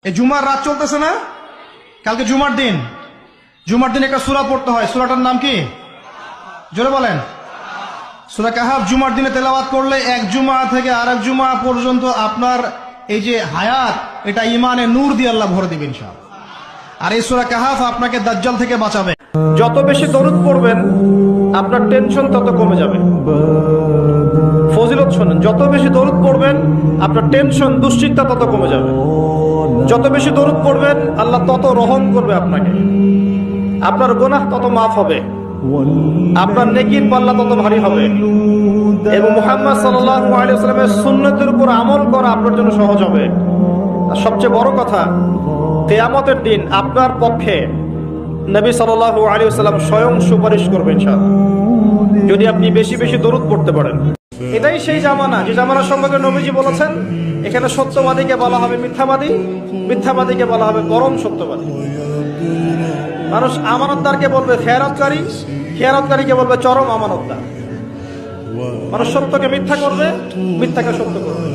এই জুমার রাত চলতেছে না, কালকে জুমার দিন। জুমার দিন একটা সূরা পড়তে হয়, সূরাটার নাম কি? জোরে বলেন। সূরা কাহাফ জুমার দিনে তেলাওয়াত করলে এক জুমা থেকে আরেক জুমা পর্যন্ত আপনার এই যে হায়াত, এটা ইমানে নূর দিয়ে আল্লাহ ভরে দিবেন ইনশাআল্লাহ। আর এই সূরা কাহাফ আপনাকে দাজ্জাল থেকে বাঁচাবে। যত বেশি দরুদ পড়বেন আপনার টেনশন তত কমে যাবে। ফজিলত শোনেন, যত বেশি দরুদ পড়বেন আপনার টেনশন দুশ্চিন্তা তত কমে যাবে। যত বেশি দরুদ পড়বেন আল্লাহ তত রহম করবে আপনাকে, আপনার গুনাহ তত মাফ হবে, আপনার নেকির পাল্লা তত ভারী হবে, এবং মুহাম্মদ সাল্লাল্লাহু আলাইহি ওয়াসাল্লামের সুন্নতের উপর আমল করা আপনার জন্য সহজ হবে। আর সবচেয়ে বড় কথা, কিয়ামতের দিন আপনার পক্ষে নবী সাল্লাল্লাহু আলাইহি ওয়াসাল্লাম স্বয়ং সুপারিশ করবেন ইনশাআল্লাহ, যদি আপনি বেশি বেশি দরুদ পড়তে পারেন। এটাই সেই জামানা যে জামানার সম্পর্কে নবীজি বলেছেন, এখানে সত্যবাদীকে বলা হবে মিথ্যাবাদী, মিথ্যাবাদীকে বলা হবে পরম সত্যবাদী। মানুষ আমানতদারকে বলবে খেয়ারতকারী, খেয়ারতকারীকে বলবে চরম আমানতদার। মানুষ সত্যকে মিথ্যা করবে, মিথ্যাকে সত্য করবে।